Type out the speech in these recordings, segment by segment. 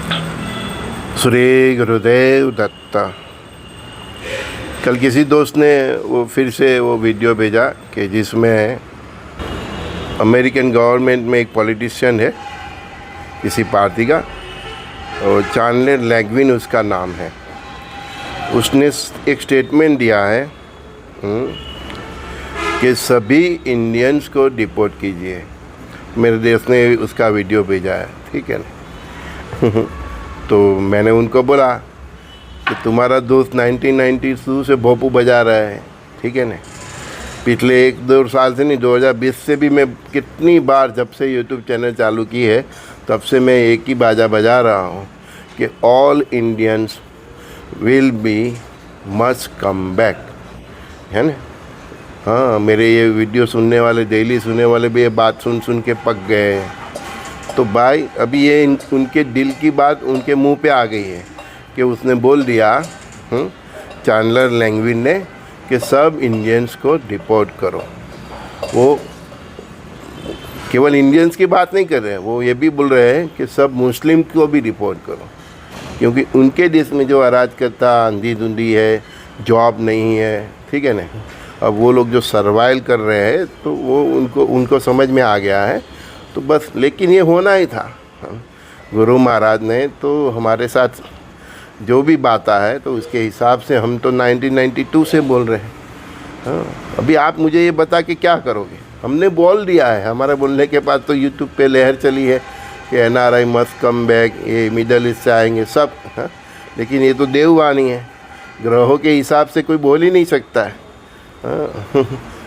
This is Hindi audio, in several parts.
श्री गुरुदेव दत्ता। कल किसी दोस्त ने वो फिर से वो वीडियो भेजा कि जिसमें अमेरिकन गवर्नमेंट में एक पॉलिटिशियन है किसी पार्टी का, और चैंडलर लैंगविन उसका नाम है। उसने एक स्टेटमेंट दिया है कि सभी इंडियंस को डिपोर्ट कीजिए। मेरे देश ने उसका वीडियो भेजा है, ठीक है ना। तो मैंने उनको बोला कि तुम्हारा दोस्त 1992 से भोपू बजा रहा है, ठीक है ना। पिछले 1-2 साल से नहीं, 2020 से भी मैं कितनी बार, जब से यूट्यूब चैनल चालू की है तब से मैं एक ही बाजा बजा रहा हूँ कि all Indians will be must come back, है ना। हाँ, मेरे ये वीडियो सुनने वाले, डेली सुनने वाले भी ये बात सुन सुन के पक गए हैं। तो भाई अभी ये उनके दिल की बात उनके मुंह पे आ गई है कि उसने बोल दिया चैंडलर लैंगविन ने कि सब इंडियंस को डिपोर्ट करो। वो केवल इंडियंस की बात नहीं कर रहे हैं, वो ये भी बोल रहे हैं कि सब मुस्लिम को भी डिपोर्ट करो, क्योंकि उनके देश में जो अराजकता, आंधी धुंधी है, जॉब नहीं है, ठीक है ना। अब वो लोग जो सर्वाइव कर रहे हैं तो वो उनको समझ में आ गया है। तो बस, लेकिन ये होना ही था। गुरु महाराज ने तो हमारे साथ जो भी बात है तो उसके हिसाब से हम तो 1992 से बोल रहे हैं। हाँ, अभी आप मुझे ये बता के क्या करोगे? हमने बोल दिया है, हमारे बोलने के बाद तो यूट्यूब पे लहर चली है कि NRI मस्ट कम बैक, ये मिडल ईस्ट से आएंगे सब। हाँ, लेकिन ये तो देववाणी है, ग्रहों के हिसाब से कोई बोल ही नहीं सकता है। हाँ,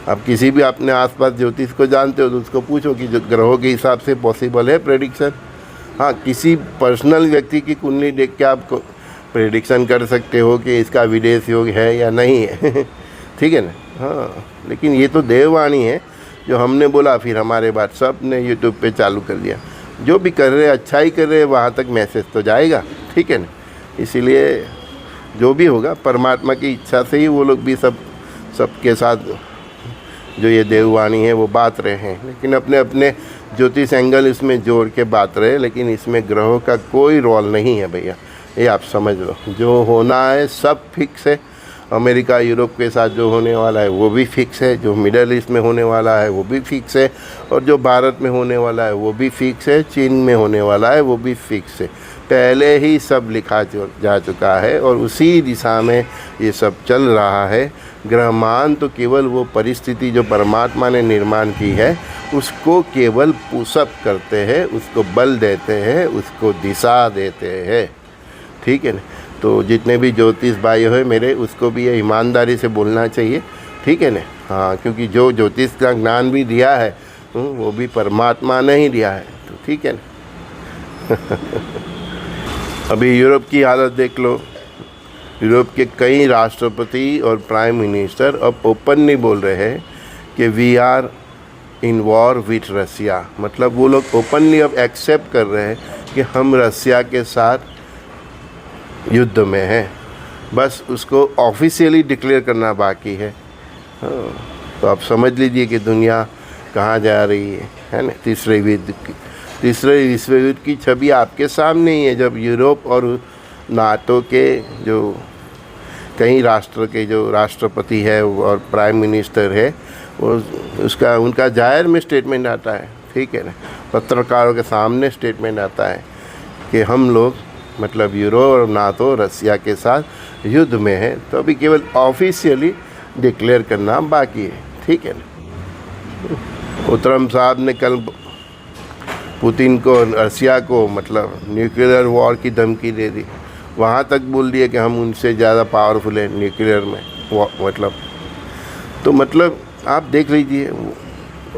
आप किसी भी अपने आसपास ज्योतिष को जानते हो तो उसको पूछो कि जो ग्रहों के हिसाब से पॉसिबल है प्रेडिक्शन। हाँ, किसी पर्सनल व्यक्ति की कुंडली देख के आप प्रेडिक्शन कर सकते हो कि इसका विदेश योग है या नहीं है। ठीक है ना। हाँ, लेकिन ये तो देववाणी है जो हमने बोला, फिर हमारे बाद सब ने यूट्यूब पे चालू कर दिया। जो भी कर रहे, अच्छा ही कर रहे, वहाँ तक मैसेज तो जाएगा, ठीक है ना। इसीलिए जो भी होगा परमात्मा की इच्छा से ही वो लोग भी सबके साथ जो ये देववाणी है वो बात रहे हैं, लेकिन अपने अपने ज्योतिष एंगल इसमें जोड़ के बात रहे। लेकिन इसमें ग्रहों का कोई रोल नहीं है भैया, ये आप समझ लो। जो होना है सब फिक्स है। अमेरिका यूरोप के साथ जो होने वाला है वो भी फिक्स है, जो मिडल ईस्ट में होने वाला है वो भी फिक्स है, और जो भारत में होने वाला है वो भी फिक्स है, चीन में होने वाला है वो भी फिक्स है। पहले ही सब लिखा जा चुका है और उसी दिशा में ये सब चल रहा है। ग्रहमान तो केवल वो परिस्थिति जो परमात्मा ने निर्माण की है उसको केवल पुशअप करते हैं, उसको बल देते हैं, उसको दिशा देते हैं, ठीक है ना। तो जितने भी ज्योतिष भाई हो मेरे, उसको भी ये ईमानदारी से बोलना चाहिए, ठीक है ना। हाँ, क्योंकि जो ज्योतिष का ज्ञान भी दिया है वो भी परमात्मा ने ही दिया है, तो ठीक है ना। अभी यूरोप की हालत देख लो। यूरोप के कई राष्ट्रपति और प्राइम मिनिस्टर अब ओपनली बोल रहे हैं कि we are in war with Russia. मतलब वो लोग ओपनली अब एक्सेप्ट कर रहे हैं कि हम रसिया के साथ युद्ध में हैं, बस उसको ऑफिशियली डिक्लेयर करना बाकी है। हाँ, तो आप समझ लीजिए कि दुनिया कहाँ जा रही है ना। तीसरे विश्व युद्ध की छवि आपके सामने ही है, जब यूरोप और नाटो के जो कई राष्ट्र के जो राष्ट्रपति है और प्राइम मिनिस्टर है वो उनका जाहिर में स्टेटमेंट आता है, ठीक है ना। पत्रकारों के सामने स्टेटमेंट आता है कि हम लोग, मतलब यूरोप और नाटो रसिया के साथ युद्ध में है। तो अभी केवल ऑफिशियली डिक्लेयर करना बाकी है, ठीक है ना। ट्रम्प साहब ने कल पुतिन को, रसिया को मतलब न्यूक्लियर वॉर की धमकी दे दी। वहाँ तक बोल दिया कि हम उनसे ज़्यादा पावरफुल है न्यूक्लियर में, मतलब। तो मतलब आप देख लीजिए,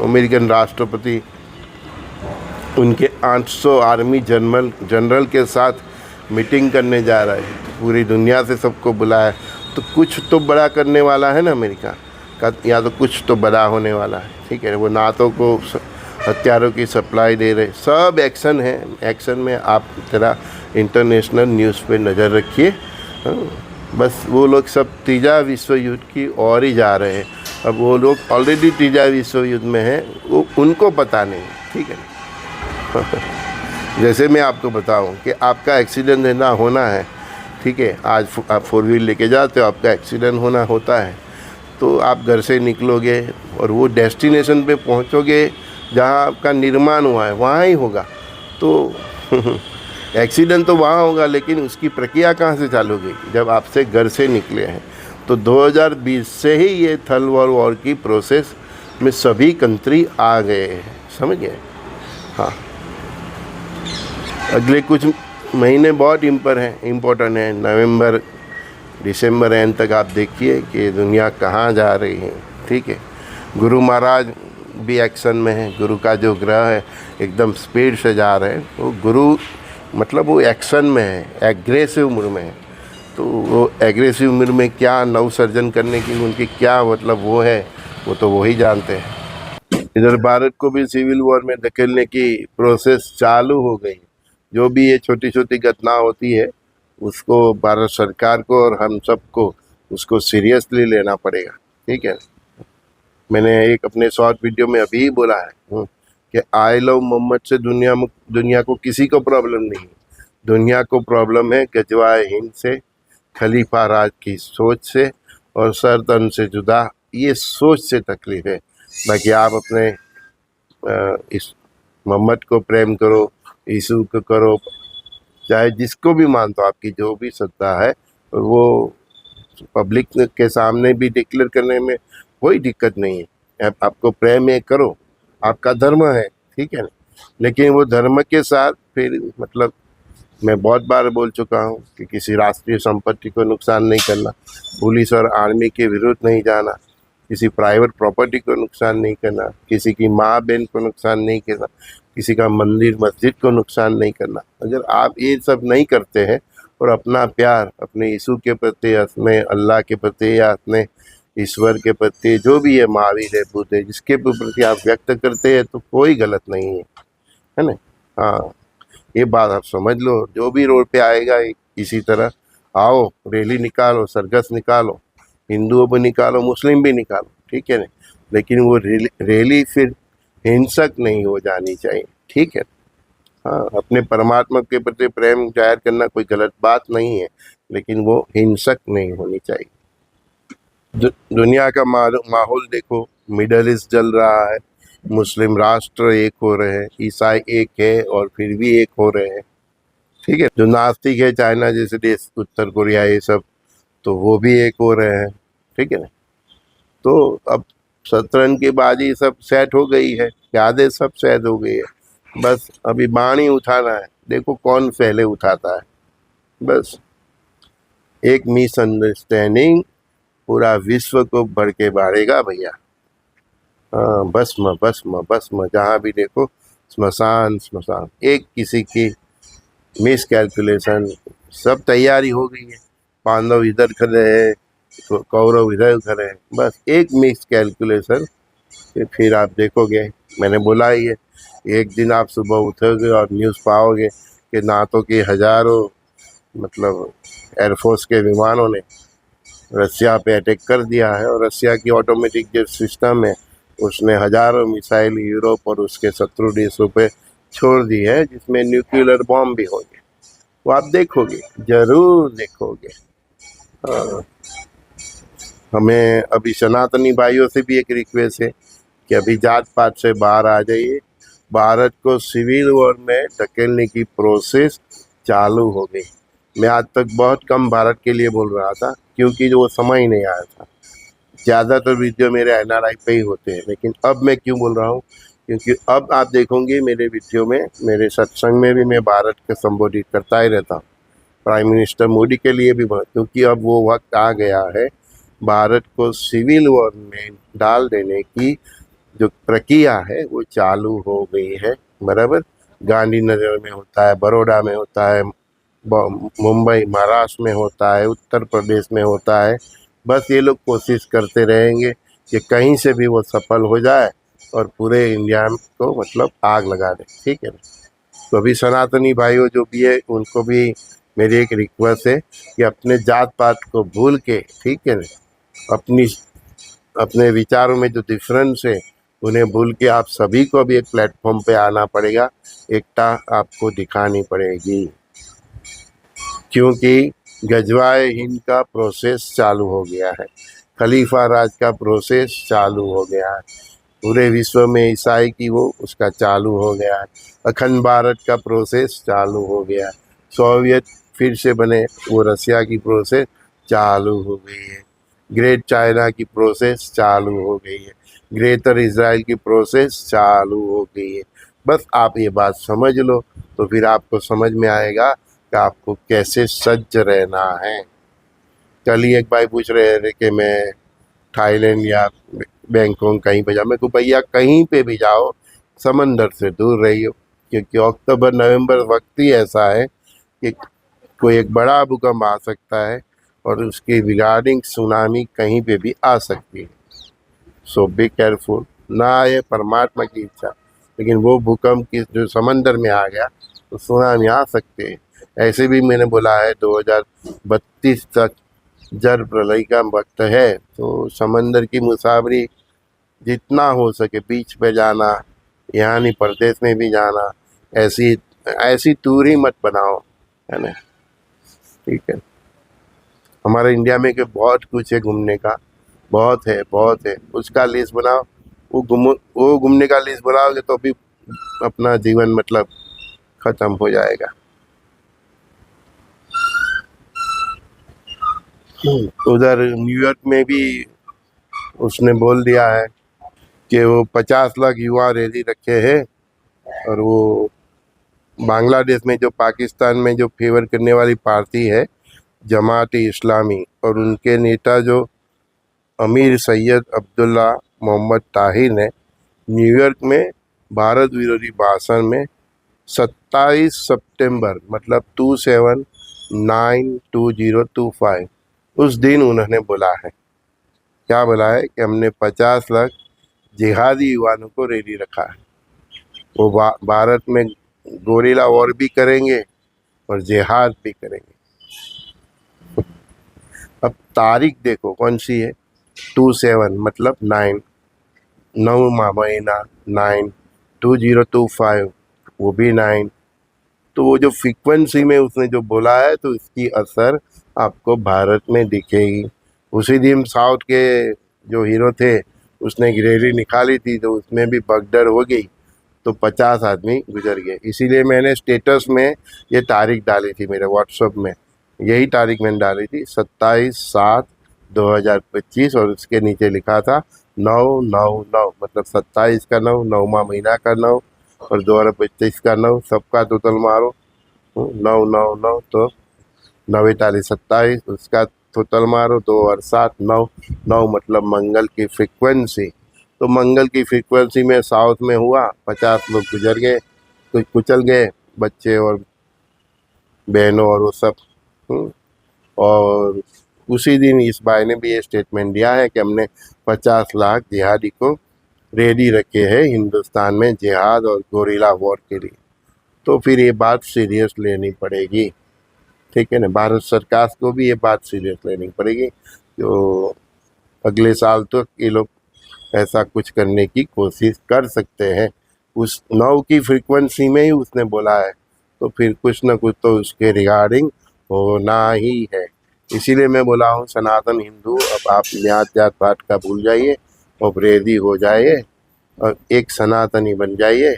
अमेरिकन राष्ट्रपति उनके 800 आर्मी जनरल के साथ मीटिंग करने जा रहा है, पूरी दुनिया से सबको बुलाया। तो कुछ तो बड़ा करने वाला है ना अमेरिका का, या तो कुछ तो बड़ा होने वाला है, ठीक है। वो नाटो को हथियारों की सप्लाई दे रहे, सब एक्शन है। एक्शन में आप जरा इंटरनेशनल न्यूज़ पे नज़र रखिए। बस वो लोग सब तीसरा विश्व युद्ध की ओर ही जा रहे हैं। अब वो लोग ऑलरेडी तीसरा विश्व युद्ध में हैं, वो उनको पता नहीं, ठीक है। जैसे मैं आपको बताऊं कि आपका एक्सीडेंट ना होना है, ठीक है, आज आप 4 व्हील लेके जाते हो, आपका एक्सीडेंट होना होता है, तो आप घर से निकलोगे और वो डेस्टिनेशन पे पहुंचोगे जहां आपका निर्माण हुआ है, वहाँ ही होगा। तो एक्सीडेंट तो वहाँ होगा, लेकिन उसकी प्रक्रिया कहाँ से चालू हुई? जब आपसे घर से निकले हैं। तो 2020 से ही ये थर्ड वर्ल्ड वॉर की प्रोसेस में सभी कंट्री आ गए हैं, समझ गए? हाँ, अगले कुछ महीने बहुत इम्पोर्टेंट है। नवंबर दिसंबर एंड तक आप देखिए कि दुनिया कहाँ जा रही है, ठीक है। गुरु महाराज भी एक्शन में है, गुरु का जो ग्रह है एकदम स्पीड से जा रहे हैं। वो गुरु मतलब वो एक्शन में है, एग्रेसिव मूड में है। तो वो एग्रेसिव मूड में क्या नव सर्जन करने की उनकी क्या मतलब वो है, वो तो वही जानते हैं। इधर भारत को भी सिविल वॉर में धकेलने की प्रोसेस चालू हो गई। जो भी ये छोटी छोटी घटना होती है उसको भारत सरकार को और हम सबको उसको सीरियसली लेना पड़ेगा, ठीक है। मैंने एक अपने शॉर्ट वीडियो में अभी बोला है कि आई लव मोहम्मद से दुनिया को किसी को प्रॉब्लम नहीं। दुनिया को प्रॉब्लम है गजवाए हिंद से, खलीफा राज की सोच से और सरतन से जुदा ये सोच से तकलीफ है। बाकी आप अपने इस मोहम्मद को प्रेम करो, यीशु को करो, चाहे जिसको भी मानते हो, आपकी जो भी श्रद्धा है वो पब्लिक के सामने भी डिक्लेयर करने में कोई दिक्कत नहीं है। आपको प्रेम है करो, आपका धर्म है, ठीक है ना। लेकिन वो धर्म के साथ फिर मतलब मैं बहुत बार बोल चुका हूँ कि किसी राष्ट्रीय संपत्ति को नुकसान नहीं करना, पुलिस और आर्मी के विरुद्ध नहीं जाना, किसी प्राइवेट प्रॉपर्टी को नुकसान नहीं करना, किसी की माँ बहन को नुकसान नहीं करना, किसी का मंदिर मस्जिद को नुकसान नहीं करना। अगर आप ये सब नहीं करते हैं और अपना प्यार अपने यीशु के प्रति, अपने अल्लाह के प्रति या अपने ईश्वर के प्रति, जो भी है, महावीर है, बुद्ध है, जिसके प्रति आप व्यक्त करते हैं, तो कोई गलत नहीं है ना। हाँ, ये बात आप समझ लो। जो भी रोड पे आएगा इसी तरह आओ, रैली निकालो, सरघस निकालो, हिंदुओं भी निकालो, मुस्लिम भी निकालो, ठीक है ना। लेकिन वो रैली फिर हिंसक नहीं हो जानी चाहिए, ठीक है। हाँ, अपने परमात्मा के प्रति प्रेम जाहिर करना कोई गलत बात नहीं है, लेकिन वो हिंसक नहीं होनी चाहिए। दुनिया का माहौल देखो, मिडल ईस्ट जल रहा है, मुस्लिम राष्ट्र एक हो रहे हैं, ईसाई एक है और फिर भी एक हो रहे हैं, ठीक है। जो नास्तिक है, चाइना जैसे देश, उत्तर कोरिया, ये सब तो वो भी एक हो रहे हैं, ठीक है ना। तो अब शतरंज की बाजी सब सेट हो गई है, यादें सब सेट हो गई है, बस अभी बाणी उठाना है। देखो कौन पहले उठाता है, बस एक मिसअंडरस्टैंडिंग पूरा विश्व को बढ़ के बाढ़ेगा भैया। हाँ, भस्म भस्म भस्म, जहाँ भी देखो स्मशान स्मशान। एक किसी की मिस कैलकुलेशन, सब तैयारी हो गई है, पांडव इधर खड़े हैं तो कौरव इधर खड़े हैं, बस एक मिस कैलकुलेशन। फिर आप देखोगे, मैंने बोला ही है, एक दिन आप सुबह उठोगे और न्यूज़ पाओगे कि नाटो के हज़ारों मतलब एयरफोर्स के विमानों ने रसिया पे अटैक कर दिया है, और रसिया की ऑटोमेटिक जो सिस्टम है उसने हज़ारों मिसाइल यूरोप और उसके शत्रु देशों पे छोड़ दी है, जिसमें न्यूक्लियर बॉम्ब भी होंगे। वो आप देखोगे, जरूर देखोगे। हाँ, हमें अभी सनातनी भाइयों से भी एक रिक्वेस्ट है कि अभी जात पात से बाहर आ जाइए। भारत को सिविल वॉर में धकेलने की प्रोसेस चालू हो गई। मैं आज तक बहुत कम भारत के लिए बोल रहा था, क्योंकि वो समय ही नहीं आया था। ज़्यादातर वीडियो मेरे एनआरआई पे ही होते हैं, लेकिन अब मैं क्यों बोल रहा हूँ, क्योंकि अब आप देखोगे मेरे वीडियो में, मेरे सत्संग में भी मैं भारत को संबोधित करता ही रहता हूँ, प्राइम मिनिस्टर मोदी के लिए भी, क्योंकि अब वो वक्त आ गया है भारत को सिविल वॉर में डाल देने की जो प्रक्रिया है वो चालू हो गई है, बराबर। गांधीनगर में होता है, बड़ौदा में होता है, मुंबई महाराष्ट्र में होता है, उत्तर प्रदेश में होता है। बस ये लोग कोशिश करते रहेंगे कि कहीं से भी वो सफल हो जाए और पूरे इंडिया को मतलब आग लगा दे, ठीक है ना। तो अभी सनातनी भाइयों जो भी है उनको भी मेरी एक रिक्वेस्ट है कि अपने जात पात को भूल के, ठीक है ना, अपने विचारों में जो डिफरेंस है उन्हें भूल के आप सभी को भी एक प्लेटफॉर्म पे आना पड़ेगा, एकता आपको दिखानी पड़ेगी, क्योंकि गजवाए हिंद का प्रोसेस चालू हो गया है, खलीफा राज का प्रोसेस चालू हो गया है, पूरे विश्व में ईसाई की वो उसका चालू हो गया है, अखंड भारत का प्रोसेस चालू हो गया है, सोवियत फिर से बने वो रसिया की प्रोसेस चालू हो गई है, ग्रेट चाइना की प्रोसेस चालू हो गई है, ग्रेटर इज़राइल की प्रोसेस चालू हो गई है। बस आप ये बात समझ लो तो फिर आपको समझ में आएगा कि आपको कैसे सज्ज रहना है। कल ही एक भाई पूछ रहे थे कि मैं थाईलैंड या बैंकॉक कहीं पे जाऊँ। मैं को भैया कहीं पे भी जाओ समंदर से दूर रहियो, क्योंकि अक्टूबर नवंबर वक्त ही ऐसा है कि कोई एक बड़ा भूकंप आ सकता है और उसकी रिगार्डिंग सुनामी कहीं पे भी आ सकती है। सो बी केयरफुल। ना आए परमात्मा की इच्छा, लेकिन वो भूकंप की जो समंदर में आ गया तो सुनामी आ सकते हैं। ऐसे भी मैंने बोला है 2032 तक जल प्रलय का वक्त है, तो समंदर की मुसाफरी जितना हो सके बीच पे जाना, यहाँ नहीं परदेश में भी जाना, ऐसी ऐसी दूरी मत बनाओ, है ना। ठीक है, हमारे इंडिया में के बहुत कुछ है घूमने का, बहुत है बहुत है, उसका लिस्ट बनाओ। वो घूमने का लिस्ट बनाओगे तो भी अपना जीवन मतलब खत्म हो जाएगा। उधर न्यूयॉर्क में भी उसने बोल दिया है कि वो 50 लाख युवा रेडी रखे हैं, और वो बांग्लादेश में जो पाकिस्तान में जो फेवर करने वाली पार्टी है जमात इस्लामी, और उनके नेता जो अमीर सैयद अब्दुल्ला मोहम्मद ताहिर ने न्यूयॉर्क में भारत विरोधी भाषण में 27 सितंबर मतलब 27/9/2025 उस दिन उन्होंने बोला है, क्या बोला है कि हमने 50 लाख जिहादी युवाओं को रेडी रखा है। वो भारत में गोरिल्ला वॉर भी करेंगे और जिहाद भी करेंगे। अब तारीख देखो कौन सी है, 27 मतलब 9, 9वां महीना 9, 2025 वो भी 9। तो वो जो फ्रीक्वेंसी में उसने जो बोला है तो इसकी असर आपको भारत में दिखेगी। उसी दिन साउथ के जो हीरो थे उसने एक रैली निकाली थी, तो उसमें भी भगदड़ हो गई, तो 50 आदमी गुजर गए। इसीलिए मैंने स्टेटस में ये तारीख डाली थी, मेरे व्हाट्सएप में यही तारीख मैंने डाली थी 27/7/2025, और उसके नीचे लिखा था 9/9/9 मतलब 27 का 9, 9वां महीना का 9 और 2025 का 9, सबका टोटल मारो 9/9/9, तो 9×4=27, उसका टोटल मारो 2 और 7 9 मतलब मंगल की फ्रीक्वेंसी। तो मंगल की फ्रीक्वेंसी में साउथ में हुआ, 50 लोग गुजर गए, कुछ कुचल गए, बच्चे और बहनों और वो सब। और उसी दिन इस भाई ने भी ये स्टेटमेंट दिया है कि हमने 50 लाख जिहादी को रेडी रखे हैं हिंदुस्तान में जिहाद और गोरिल्ला वॉर के लिए। तो फिर ये बात सीरियस लेनी पड़ेगी, ठीक है ना। भारत सरकार को भी ये बात सीरियस लेनी पड़ेगी, जो अगले साल तक ये लोग ऐसा कुछ करने की कोशिश कर सकते हैं। उस 9 की फ्रीक्वेंसी में ही उसने बोला है, तो फिर कुछ ना कुछ तो उसके रिगार्डिंग होना ही है। इसीलिए मैं बोला हूँ सनातन हिंदू, अब आप न्यात जात पात का भूल जाइए और प्रेरी हो जाइए और एक सनातनी बन जाइए।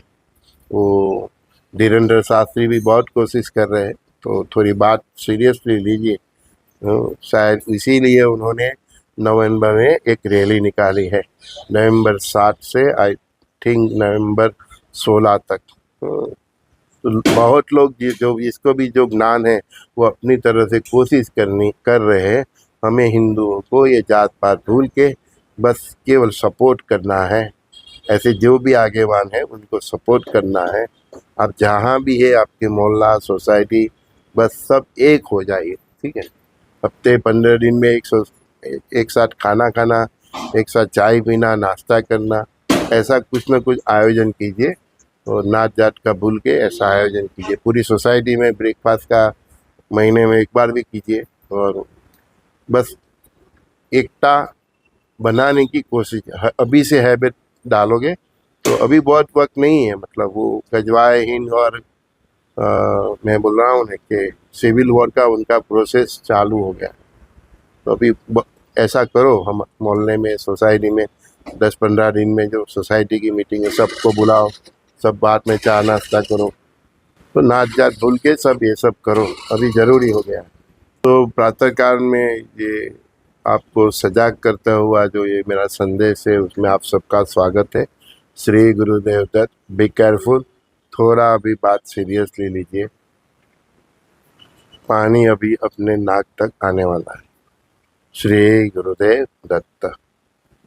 वो धीरेन्द्र शास्त्री भी बहुत कोशिश कर रहे हैं, तो थोड़ी बात सीरियसली लीजिए। शायद इसीलिए उन्होंने नवंबर में एक रैली निकाली है, नवंबर 7 से आई थिंक नवंबर 16 तक। तो बहुत लोग जो इसको भी जो ज्ञान है वो अपनी तरह से कोशिश कर रहे हैं। हमें हिंदुओं को ये जात पात भूल के बस केवल सपोर्ट करना है, ऐसे जो भी आगेवान है उनको सपोर्ट करना है। आप जहाँ भी है आपके मोहल्ला सोसाइटी बस सब एक हो जाइए, ठीक है। हफ्ते 15 दिन में एक साथ खाना खाना, एक साथ चाय पीना, नाश्ता करना, ऐसा कुछ ना कुछ आयोजन कीजिए, और नाच जात का भूल के ऐसा आयोजन कीजिए। पूरी सोसाइटी में ब्रेकफास्ट का महीने में एक बार भी कीजिए, और बस एकता बनाने की कोशिश अभी से हैबिट डालोगे तो अभी बहुत वक्त नहीं है, मतलब वो गजवाए हिंद और मैं बोल रहा हूँ ना कि सिविल वॉर का उनका प्रोसेस चालू हो गया। तो अभी ऐसा करो, हम मोहल्ले में सोसाइटी में 10-15 दिन में जो सोसाइटी की मीटिंग है सबको बुलाओ, सब बात में चाय नाश्ता करो, तो नाच जात भूल के सब ये सब करो, अभी ज़रूरी हो गया। तो प्रातःकाल में ये आपको सजाग करता हुआ जो ये मेरा संदेश है उसमें आप सबका स्वागत है। श्री गुरुदेव दत्त। बी केयरफुल, थोड़ा अभी बात सीरियसली लीजिए, पानी अभी अपने नाक तक आने वाला है। श्री गुरुदेव दत्त।